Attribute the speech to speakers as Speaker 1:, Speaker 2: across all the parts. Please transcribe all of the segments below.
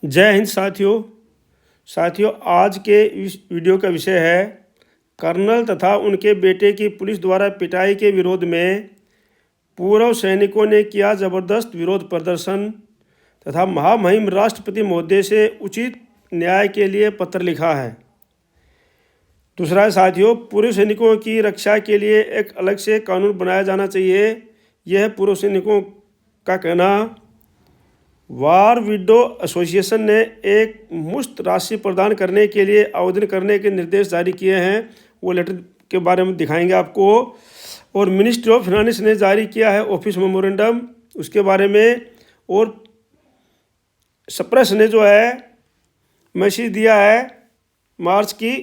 Speaker 1: जय हिंद साथियों आज के इस वीडियो का विषय है कर्नल तथा उनके बेटे की पुलिस द्वारा पिटाई के विरोध में पूर्व सैनिकों ने किया जबरदस्त विरोध प्रदर्शन तथा महामहिम राष्ट्रपति महोदय से उचित न्याय के लिए पत्र लिखा है। दूसरा है साथियों, पूर्व सैनिकों की रक्षा के लिए एक अलग से कानून बनाया जाना चाहिए। यह पूर्व सैनिकों का कहना। वार विडो एसोसिएशन ने एक मुश्त राशि प्रदान करने के लिए आवेदन करने के निर्देश जारी किए हैं। वो लेटर के बारे में दिखाएंगे आपको। और मिनिस्ट्री ऑफ फाइनेंस ने जारी किया है ऑफिस मेमोरेंडम, उसके बारे में। और सप्रेस ने जो है मैसेज दिया है मार्च की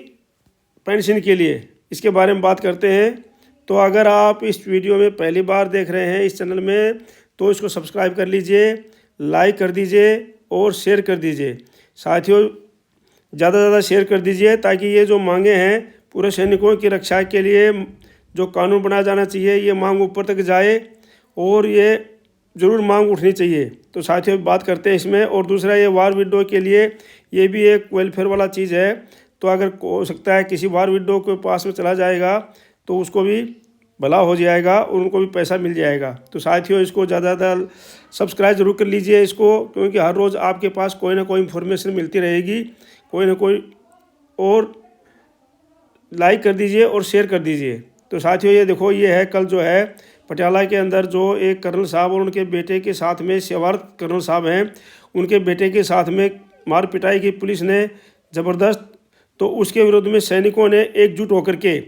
Speaker 1: पेंशन के लिए, इसके बारे में बात करते हैं। तो अगर आप इस वीडियो में पहली बार देख रहे हैं इस चैनल में, तो इसको सब्सक्राइब कर लीजिए, लाइक कर दीजिए और शेयर कर दीजिए। साथियों ज़्यादा से ज़्यादा शेयर कर दीजिए ताकि ये जो मांगे हैं पूर्व सैनिकों की रक्षा के लिए जो कानून बनाया जाना चाहिए, ये मांग ऊपर तक जाए और ये ज़रूर मांग उठनी चाहिए। तो साथियों बात करते हैं इसमें। और दूसरा, ये वार विडो के लिए ये भी एक वेलफेयर वाला चीज़ है। तो अगर हो सकता है किसी वार विडो के पास में चला जाएगा तो उसको भी भला हो जाएगा और उनको भी पैसा मिल जाएगा। तो साथियों इसको ज़्यादा सब्सक्राइब जरूर कर लीजिए इसको, क्योंकि हर रोज़ आपके पास कोई ना कोई इन्फॉर्मेशन मिलती रहेगी, कोई ना कोई। और लाइक कर दीजिए और शेयर कर दीजिए। तो साथियों ये देखो, ये है कल जो है पटियाला के अंदर जो एक कर्नल साहब और उनके बेटे के साथ में सेवारत कर्नल साहब हैं, उनके बेटे के साथ में मार पिटाई की पुलिस ने ज़बरदस्त। तो उसके विरोध में सैनिकों ने एकजुट होकर के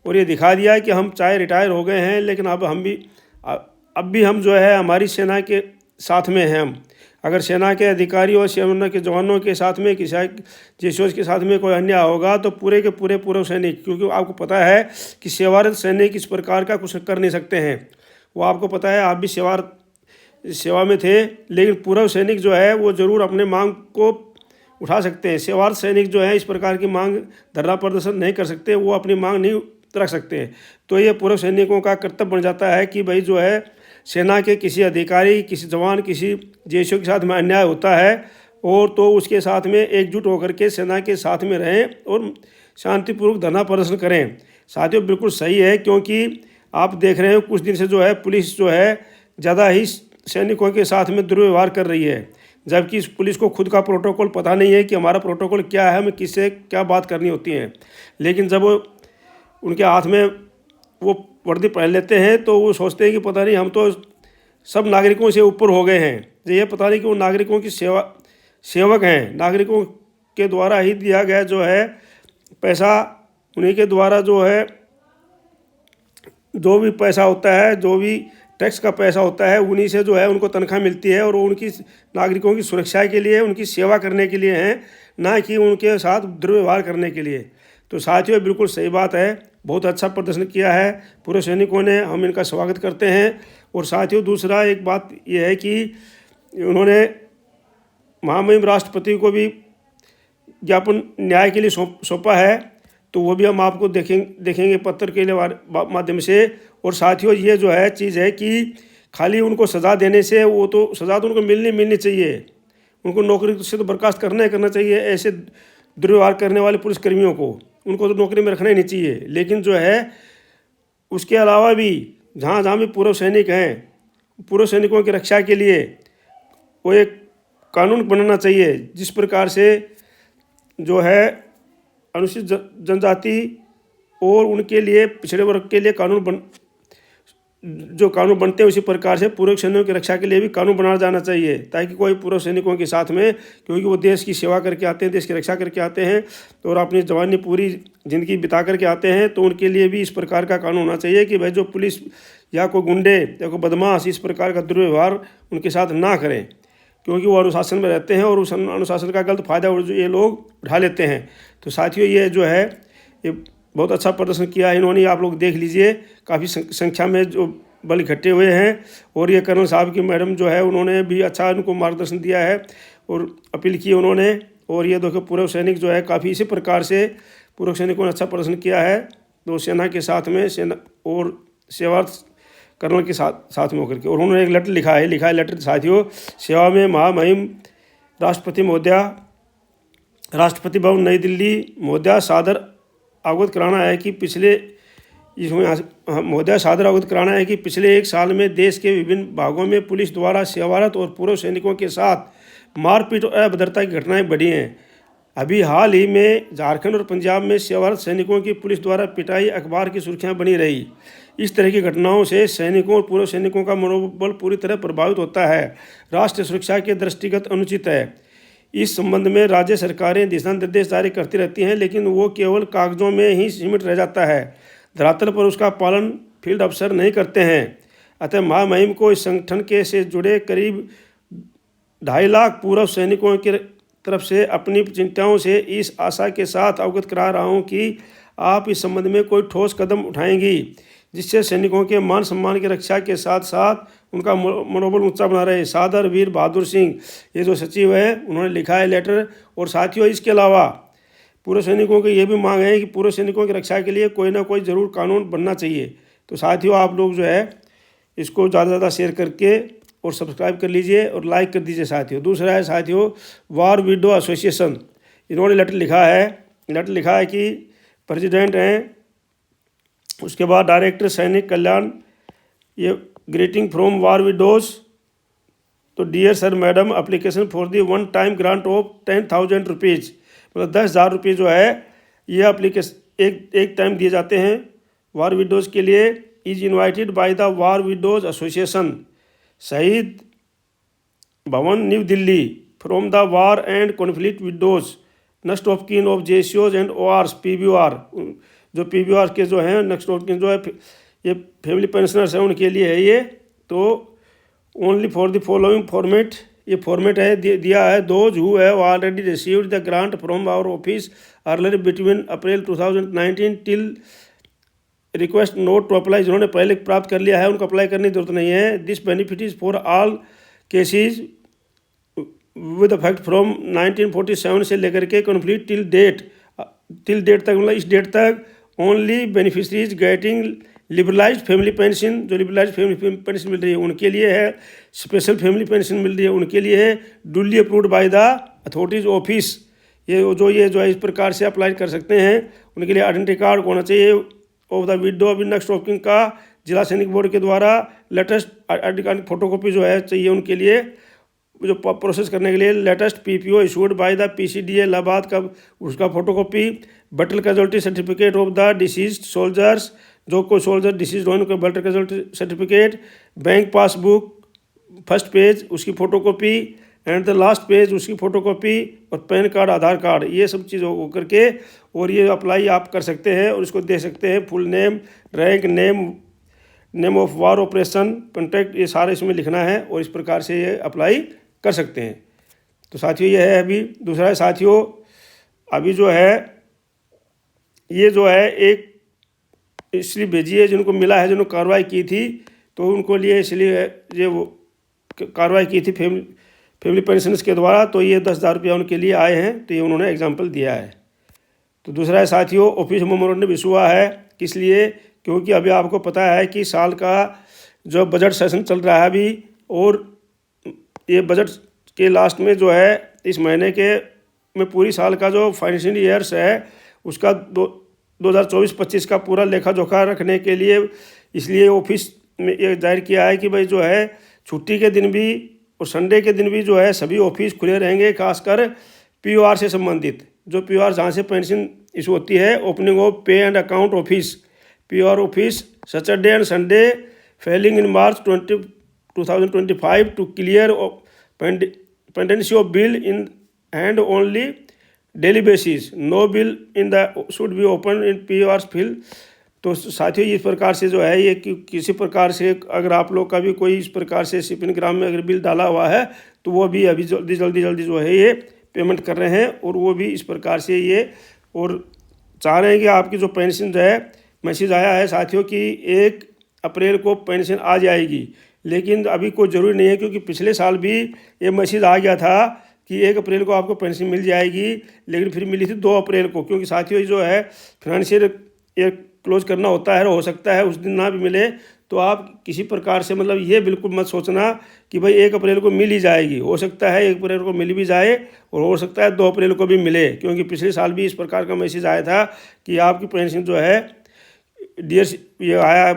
Speaker 1: और ये दिखा दिया कि हम चाहे रिटायर हो गए हैं लेकिन अब भी हम जो है हमारी सेना के साथ में हैं। हम अगर सेना के अधिकारियों और सेना के जवानों के साथ में किसी जैसे के साथ में कोई अन्याय होगा तो पूरे के पूरे पूर्व सैनिक, क्योंकि आपको पता है कि सेवारत सैनिक इस प्रकार का कुछ कर नहीं सकते हैं। वो आपको पता है, आप भी सेवा में थे, लेकिन पूर्व सैनिक जो है वो ज़रूर अपने मांग को उठा सकते हैं। सेवारत सैनिक जो है इस प्रकार की मांग धरना प्रदर्शन नहीं कर सकते, वो अपनी मांग नहीं रख सकते हैं। तो ये पूर्व सैनिकों का कर्तव्य बन जाता है कि भाई जो है सेना के किसी अधिकारी, किसी जवान, किसी जैसों के साथ में अन्याय होता है और तो उसके साथ में एकजुट होकर के सेना के साथ में रहें और शांतिपूर्वक धरना प्रदर्शन करें। साथियों बिल्कुल सही है, क्योंकि आप देख रहे हो कुछ दिन से जो है पुलिस जो है ज़्यादा ही सैनिकों के साथ में दुर्व्यवहार कर रही है, जबकि इस पुलिस को खुद का प्रोटोकॉल पता नहीं है कि हमारा प्रोटोकॉल क्या है, हमें किससे क्या बात करनी होती है। लेकिन जब उनके हाथ में वो वर्दी पहन लेते हैं तो वो सोचते हैं कि पता नहीं हम तो सब नागरिकों से ऊपर हो गए हैं। ये पता नहीं कि वो नागरिकों की सेवक हैं, नागरिकों के द्वारा ही दिया गया जो है पैसा, उन्हीं के द्वारा जो है जो भी पैसा होता है, जो भी टैक्स का पैसा होता है, उन्हीं से जो है उनको तनख्वाह मिलती है और वो उनकी नागरिकों की सुरक्षा के लिए, उनकी सेवा करने के लिए हैं, ना कि उनके साथ दुर्व्यवहार करने के लिए। तो साथियों बिल्कुल सही बात है, बहुत अच्छा प्रदर्शन किया है पूर्व सैनिकों ने, हम इनका स्वागत करते हैं। और साथियों दूसरा एक बात यह है कि उन्होंने महामहिम राष्ट्रपति को भी ज्ञापन न्याय के लिए सौंपा है, तो वो भी हम आपको देखेंगे पत्र के लिए माध्यम से। और साथियों ये जो है चीज़ है कि खाली उनको सज़ा देने से, वो तो सज़ा तो उनको मिलनी चाहिए, उनको नौकरी से तो बर्खास्त करना चाहिए। ऐसे दुर्व्यवहार करने वाले पुलिसकर्मियों को उनको तो नौकरी में रखना ही नहीं चाहिए। लेकिन जो है उसके अलावा भी जहाँ जहाँ भी पूर्व सैनिक हैं, पूर्व सैनिकों की रक्षा के लिए वो एक कानून बनाना चाहिए, जिस प्रकार से जो है अनुसूचित जनजाति और उनके लिए पिछड़े वर्ग के लिए जो कानून बनते हैं, उसी प्रकार से पूर्व सैनिकों की रक्षा के लिए भी कानून बनाया जाना चाहिए, ताकि कोई पूर्व सैनिकों के साथ में, क्योंकि वो देश की सेवा करके आते हैं, देश की रक्षा करके आते हैं और अपनी जवानी पूरी ज़िंदगी बिता करके आते हैं, तो उनके लिए भी इस प्रकार का कानून होना चाहिए कि भाई जो पुलिस या कोई गुंडे या कोई बदमाश इस प्रकार का दुर्व्यवहार उनके साथ ना करें, क्योंकि वो अनुशासन में रहते हैं और उस अनुशासन का गलत फायदा ये लोग उठा लेते हैं। तो साथियों ये जो है ये बहुत अच्छा प्रदर्शन किया है इन्होंने, आप लोग देख लीजिए, काफ़ी संख्या में जो बल इकट्ठे हुए हैं। और ये कर्नल साहब की मैडम जो है उन्होंने भी अच्छा उनको मार्गदर्शन दिया है और अपील की उन्होंने। और ये देखो पूर्व सैनिक जो है काफ़ी इसी प्रकार से पूर्व सैनिकों ने अच्छा प्रदर्शन किया है, तो सेना के साथ में सेना और सेवारत कर्नल के साथ में होकर के। और उन्होंने एक लेटर लिखा है लेटर साथियों, सेवा में महामहिम राष्ट्रपति भवन नई दिल्ली महोदया सादर अवगत कराना है कि पिछले एक साल में देश के विभिन्न भागों में पुलिस द्वारा सेवारत और पूर्व सैनिकों के साथ मारपीट और अभद्रता की घटनाएं बढ़ी हैं। अभी हाल ही में झारखंड और पंजाब में सेवारत सैनिकों की पुलिस द्वारा पिटाई अखबार की सुर्खियां बनी रही। इस तरह की घटनाओं से सैनिकों और पूर्व सैनिकों का मनोबल पूरी तरह प्रभावित होता है, राष्ट्रीय सुरक्षा के दृष्टिगत अनुचित है। इस संबंध में राज्य सरकारें दिशा निर्देश जारी करती रहती हैं, लेकिन वो केवल कागजों में ही सीमित रह जाता है, धरातल पर उसका पालन फील्ड अफसर नहीं करते हैं। अतः महामहिम को इस संगठन के से जुड़े करीब 2.5 लाख पूर्व सैनिकों की तरफ से अपनी चिंताओं से इस आशा के साथ अवगत करा रहा हूं कि आप इस संबंध में कोई ठोस कदम उठाएंगी, जिससे सैनिकों के मान सम्मान की रक्षा के साथ साथ उनका मनोबल ऊंचा बना रहे। सादर वीर बहादुर सिंह, ये जो सचिव है, उन्होंने लिखा है लेटर। और साथियों, इसके अलावा पूर्व सैनिकों की ये भी मांग है कि पूर्व सैनिकों की रक्षा के लिए कोई ना कोई ज़रूर कानून बनना चाहिए। तो साथियों, आप लोग जो है इसको ज़्यादा से ज़्यादा शेयर करके और सब्सक्राइब कर लीजिए और लाइक कर दीजिए साथियों। दूसरा है साथियों, वार विडो एसोसिएशन, इन्होंने लेटर लिखा है कि प्रेसिडेंट हैं, उसके बाद डायरेक्टर सैनिक कल्याण, ये ग्रीटिंग फ्रॉम वार विडोज। तो dear sir madam, application for the one time grant of 10,000 rupees, मतलब 10,000 रुपये जो है ये एप्लीकेशन एक टाइम दिए जाते हैं वार विडोज के लिए। Is invited by the war widows association, Shaheed Bhawan New Delhi, from the war and conflict widows, next of kin of जेसीओज एंड ओआरस, पीबीआर, जो पीबीआर के जो हैं नेक्स्ट ऑफ किन जो है ये फैमिली पेंशनर्स हैं, उनके लिए है ये। तो only for the following format, ये फॉर्मेट है दिया है, those who have already received the grant from our office earlier between April 2019 till request not to apply, जिन्होंने पहले प्राप्त कर लिया है उनको अप्लाई करने की जरूरत नहीं है। This benefit is for all cases with effect from 1947 से लेकर के कॉन्फ्लिक्ट टिल डेट तक, मतलब इस डेट तक only beneficiaries getting liberalised family pension, जो लिबरलाइज्ड फैमिली पेंशन मिल रही है उनके लिए है, स्पेशल फैमिली पेंशन मिल रही है उनके लिए है, duly approved by the authorities office, ये जो है इस प्रकार से अप्लाई कर सकते हैं। उनके लिए आइडेंटिटी कार्ड होना चाहिए of the widow of next of किन का जिला सैनिक बोर्ड के द्वारा लेटेस्ट आइडेंटिटी कार्ड फोटोकॉपी जो है चाहिए उनके लिए, जो प्रोसेस करने के लिए latest PPO issued by the PCDA Allahabad का, उसका photocopy, battle casualty certificate of the deceased soldiers, जो कोई सोल्जर डिसीज हो उनका battle casualty certificate, bank passbook first page उसकी photocopy and the last page उसकी फ़ोटोकॉपी, और पैन कार्ड, आधार कार्ड, ये सब चीज़ हो करके और ये अप्लाई आप कर सकते हैं और इसको दे सकते हैं। Full name, rank, name of war operation, contact, ये सारे इसमें लिखना है और इस प्रकार से ये अप्लाई कर सकते हैं। तो साथियों ये है। अभी दूसरा है साथियों, अभी जो है ये जो है एक इसलिए भेजी है जिनको मिला है, जिन्होंने कार्रवाई की थी, तो उनको लिए इसलिए ये वो कार्रवाई की थी फैमिली पेंशनर्स के द्वारा, तो ये 10,000 रुपया उनके लिए आए हैं, तो ये उन्होंने एग्जाम्पल दिया है। तो दूसरा है साथियों, ऑफिस मेमोरेंडम इशू हुआ है, किस लिए? क्योंकि अभी आपको पता है कि साल का जो बजट सेशन चल रहा है अभी, और ये बजट के लास्ट में जो है इस महीने के में पूरी साल का जो फाइनेंशियल ईयर्स है उसका 2024-25 का पूरा लेखा जोखा रखने के लिए इसलिए ऑफिस में ये जाहिर किया है कि भाई जो है छुट्टी के दिन भी और संडे के दिन भी जो है सभी ऑफिस खुले रहेंगे, खासकर पीओआर से संबंधित, जो पीओआर जहाँ से पेंशन इशू होती है, opening of pay and account office, POR office, Saturday and Sunday falling in March 2025 to clear pendency of bill in hand only daily basis, no bill in the should be open in POR's field। तो साथियों इस प्रकार से जो है ये किसी प्रकार से अगर आप लोग का भी कोई इस प्रकार से शिपिंग ग्राम में अगर बिल डाला हुआ है तो वो भी अभी जल्दी जो है ये पेमेंट कर रहे हैं, और वो भी इस प्रकार से ये और चाह रहे हैं कि आपकी जो पेंशन जो है, मैसेज आया है साथियों कि 1 अप्रैल को पेंशन आ जाएगी, लेकिन अभी कोई ज़रूरी नहीं है, क्योंकि पिछले साल भी ये मैसेज आ गया था कि 1 अप्रैल को आपको पेंशन मिल जाएगी, लेकिन फिर मिली थी 2 अप्रैल को, क्योंकि साथियों जो है फाइनेंशियल ईयर क्लोज करना होता है, हो सकता है उस दिन ना भी मिले, तो आप किसी प्रकार से मतलब ये बिल्कुल मत सोचना कि भाई 1 अप्रैल को मिल ही जाएगी। हो सकता है 1 अप्रैल को मिल भी जाए और हो सकता है 2 अप्रैल को भी मिले, क्योंकि पिछले साल भी इस प्रकार का मैसेज आया था कि आपकी पेंशन जो है डियर, ये आया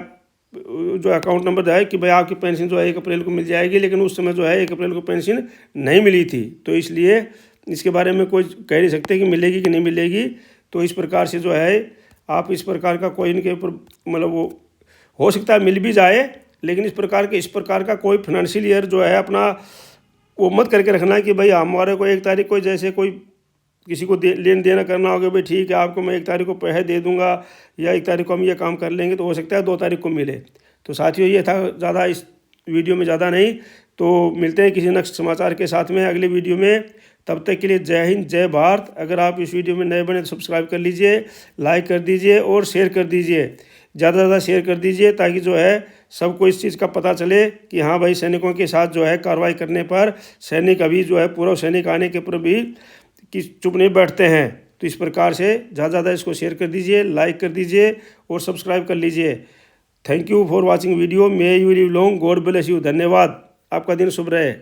Speaker 1: जो अकाउंट नंबर है कि भाई आपकी पेंशन जो है 1 अप्रैल को मिल जाएगी, लेकिन उस समय जो है 1 अप्रैल को पेंशन नहीं मिली थी। तो इसलिए इसके बारे में कोई कह नहीं सकते कि मिलेगी कि नहीं मिलेगी। तो इस प्रकार से जो है आप इस प्रकार का कोई इनके ऊपर मतलब वो हो सकता है मिल भी जाए, लेकिन इस प्रकार का कोई फाइनेंशियल ईयर जो है अपना वो मत करके रखना कि भाई हमारे को 1 तारीख को जैसे कोई किसी को लेन देना करना होगा, भाई ठीक है आपको मैं 1 तारीख को पैसे दे दूंगा या 1 तारीख को हम ये काम कर लेंगे, तो हो सकता है 2 तारीख को मिले। तो साथियों ये था, ज़्यादा इस वीडियो में ज़्यादा नहीं। तो मिलते हैं किसी नेक्स्ट समाचार के साथ में अगले वीडियो में। तब तक के लिए जय हिंद, जय भारत। अगर आप इस वीडियो में नए बने तो सब्सक्राइब कर लीजिए, लाइक कर दीजिए और शेयर कर दीजिए, ज़्यादा से ज़्यादा शेयर कर दीजिए, ताकि जो है सबको इस चीज़ का पता चले कि हाँ भाई सैनिकों के साथ जो है कार्रवाई करने पर सैनिक अभी जो है पूर्व सैनिक आने के पर भी कि चुप नहीं बैठते हैं। तो इस प्रकार से ज़्यादा ज़्यादा इसको शेयर कर दीजिए, लाइक कर दीजिए और सब्सक्राइब कर लीजिए। Thank you for watching video. May you live long, God bless you. धन्यवाद। आपका दिन शुभ रहे।